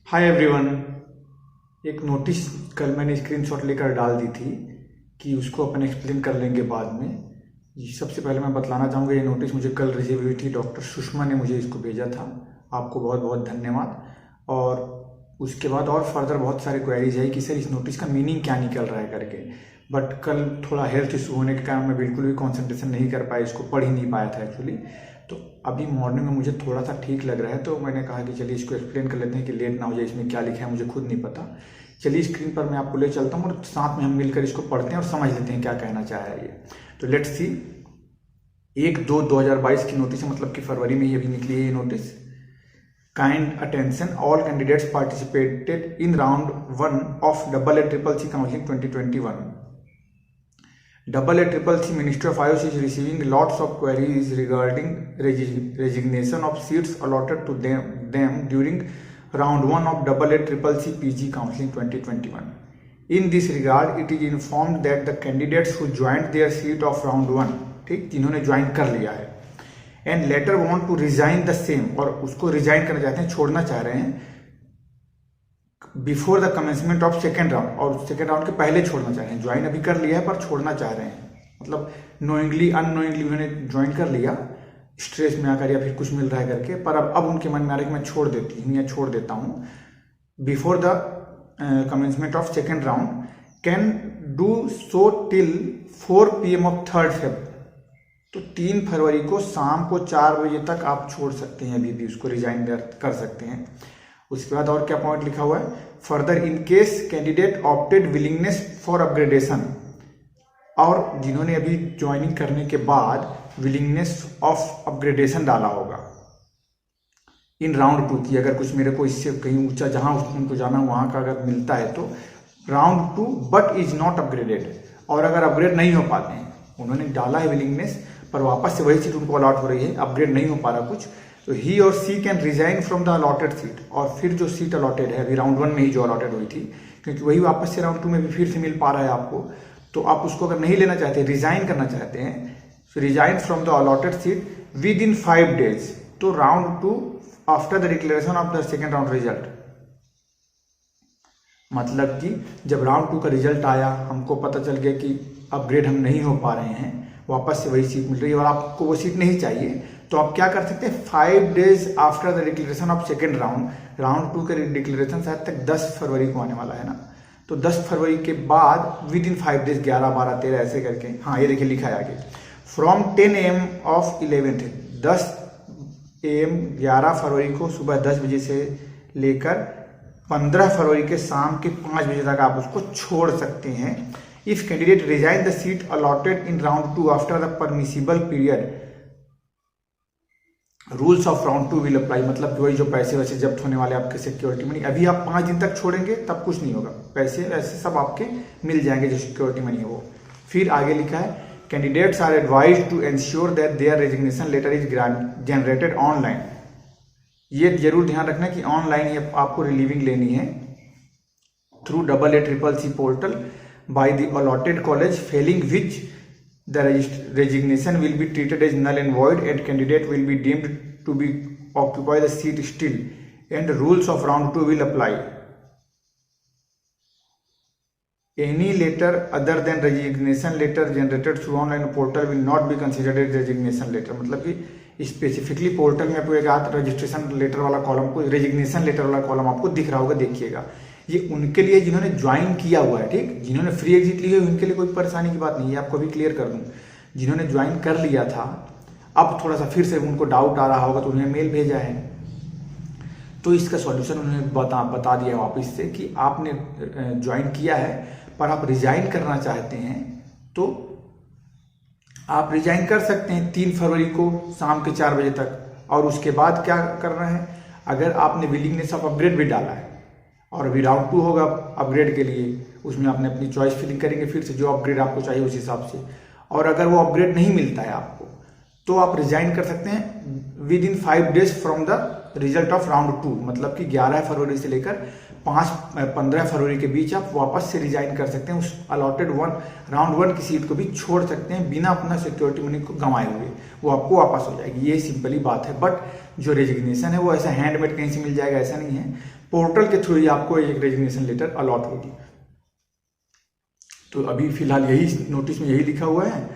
Hi everyone. एक notice कल मैंने स्क्रीनशॉट लेकर डाल दी थी कि उसको अपन एक्सप्लेन कर लेंगे बाद में। सबसे पहले मैं बतलाना चाहूँगा, ये नोटिस मुझे कल रिसीव हुई थी, डॉक्टर सुषमा ने मुझे इसको भेजा था। आपको बहुत बहुत धन्यवाद। और उसके बाद और फर्दर बहुत सारे क्वेरीज है कि सर इस नोटिस का मीनिंग क्या निकल रहा है करके। बट कल थोड़ा हेल्थ इशू होने के कारण मैं बिल्कुल भी कॉन्सेंट्रेशन नहीं कर पाया, इसको पढ़ ही नहीं पाया था एक्चुअली। तो अभी मॉर्निंग में मुझे थोड़ा सा ठीक लग रहा है, तो मैंने कहा कि चलिए इसको एक्सप्लेन कर लेते हैं कि लेट ना हो जाए। इसमें क्या लिखा है मुझे खुद नहीं पता। चलिए स्क्रीन पर मैं आपको ले चलता हूँ और साथ में हम मिलकर इसको पढ़ते हैं और समझ लेते हैं क्या कहना चाह रहा है ये। तो लेट्स सी। 1/2/2022 की नोटिस है, मतलब कि फरवरी में ही अभी निकली है ये notice. Kind attention, all candidates participated in round 1 of AACCC counselling 2021। AACCC Ministry of Ayush is receiving lots of queries regarding resignation of seats allotted to them during round 1 of AACCC PG Counseling 2021. In this regard, it is informed that the candidates who joined their seat of round 1, ठीक, जिन्होंने join कर लिया है, and later want to resign the same, और उसको resign करना चाहते हैं, छोड़ना चाह रहे हैं, before the commencement of second round, और सेकेंड राउंड के पहले छोड़ना चाह रहे हैं। ज्वाइन अभी कर लिया है पर छोड़ना चाह रहे हैं, मतलब नोइंगली अननोइंगली उन्होंने ज्वाइन कर लिया स्ट्रेस में आकर या फिर कुछ मिल रहा है करके, पर अब उनके मन में आ रहा है कि मैं छोड़ देती हूँ या छोड़ देता हूँ। Before the commencement of second round can do so till 4 PM of 3rd Feb। तो 3 फरवरी को शाम को 4 बजे तक आप छोड़ सकते हैं, अभी भी उसको रिजाइन कर सकते हैं। उसके बाद और क्या पॉइंट लिखा हुआ है, further in case candidate opted willingness for upgradation, और जिन्होंने अभी ज्वाइनिंग करने के बाद विलिंगनेस ऑफ अपग्रेडेशन डाला होगा इन राउंड 2 की, अगर कुछ मेरे को इससे कहीं ऊंचा जहां उनको जाना वहां का अगर मिलता है तो round 2 but is not upgraded, और अगर अपग्रेड नहीं हो पाते हैं, उन्होंने डाला है विलिंगनेस पर वापस से वही सीट उनको अलॉट हो रही है, अपग्रेड नहीं हो पा रहा कुछ, तो he or she can resign from the allotted seat. और फिर जो सीट अलॉटेड है अभी राउंड 1 में ही जो अलॉटेड हुई थी, क्योंकि वही वापस से राउंड 2 में भी फिर से मिल पा रहा है आपको, तो आप उसको अगर नहीं लेना चाहते, रिजाइन करना चाहते हैं, resign from the allotted seat with in 5 days, तो round 2 after the declaration of the second round result. मतलब कि जब राउंड 2 का रिजल्ट आया, हमको पता चल गया कि अपग्रेड हम नहीं हो पा रहे हैं, वापस से वही सीट मिल रही है और आपको वो सीट नहीं चाहिए, तो आप क्या कर सकते हैं, 5 days after the declaration of second round, round 2 के डिक्लेरेशन शायद तक 10 फरवरी को आने वाला है ना, तो 10 फरवरी के बाद विद इन 5 days 11, 12, 13 ऐसे करके, हाँ ये देखिए लिखा है आगे, from 10 AM of 11th, 10 AM 11 फरवरी को सुबह 10 बजे से लेकर 15 फरवरी के शाम के 5 बजे तक आप उसको छोड़ सकते हैं। If candidate resign the seat allotted in round 2 after the permissible period, rules of round 2 will apply, मतलब कि वही जो पैसे वैसे जब्त होने वाले आपके सिक्योरिटी मनी, अभी आप 5 दिन तक छोड़ेंगे तब कुछ नहीं होगा, पैसे वैसे सब आपके मिल जाएंगे जो सिक्योरिटी मनी है वो। फिर आगे लिखा है, candidates are advised to ensure that their resignation letter is generated online. ये जरूर ध्यान रखना कि ऑनलाइन ही आपको रिलीविंग लेनी है through AACCC portal by the allotted college, Fehling which the resignation will be treated as null and void and candidate will be deemed to be occupy the seat still, and rules of round 2 will apply. Any letter other than resignation letter generated through online portal will not be considered as resignation letter। मतलब कि specifically portal में आपको एक registration letter वाला column को, resignation letter वाला column आपको दिख रहा होगा, देखिएगा। ये उनके लिए जिन्होंने ज्वाइन किया हुआ है, ठीक, जिन्होंने फ्री एग्जिट ली है उनके लिए कोई परेशानी की बात नहीं है, आपको भी क्लियर कर दूं। जिन्होंने ज्वाइन कर लिया था, अब थोड़ा सा फिर से उनको डाउट आ रहा होगा तो उन्हें मेल भेजा है, तो इसका सॉल्यूशन उन्होंने बता दिया वापस से कि आपने ज्वाइन किया है पर आप रिजाइन करना चाहते हैं, तो आप रिजाइन कर सकते हैं 3 फरवरी को शाम के 4 बजे तक। और उसके बाद क्या करना है, अगर आपने विलिंगनेस ऑफ अपग्रेड भी डाला है और अभी राउंड 2 होगा अपग्रेड के लिए, उसमें आपने अपनी चॉइस फिलिंग करेंगे फिर से जो अपग्रेड आपको चाहिए उस हिसाब से, और अगर वो अपग्रेड नहीं मिलता है आपको तो आप रिजाइन कर सकते हैं with in 5 days from the result of round 2, मतलब कि 11 फरवरी से लेकर 15 फरवरी के बीच आप वापस से रिजाइन कर सकते हैं, उस अलॉटेड राउंड 1 की सीट को भी छोड़ सकते हैं बिना अपना सिक्योरिटी मनी को गंवाए हुए, वो आपको वापस हो जाएगी। ये सिंपली बात है। बट जो रेजिग्नेशन है वो ऐसा हैंडमेड कहीं से मिल जाएगा ऐसा नहीं है, पोर्टल के थ्रू ही आपको एक रेजिग्नेशन लेटर अलॉट होगी। तो अभी फिलहाल यही नोटिस में यही लिखा हुआ है,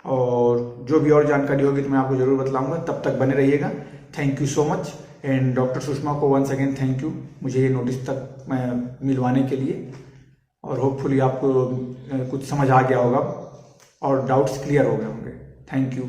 और जो भी और जानकारी होगी तो मैं आपको जरूर बतलाऊंगा। तब तक बने रहिएगा। Thank you so much. And doctor Sushma को वंस अगेन थैंक यू मुझे ये नोटिस तक मिलवाने के लिए, और होपफुली आपको कुछ समझ आ गया होगा और डाउट्स क्लियर हो गए होंगे। Thank you.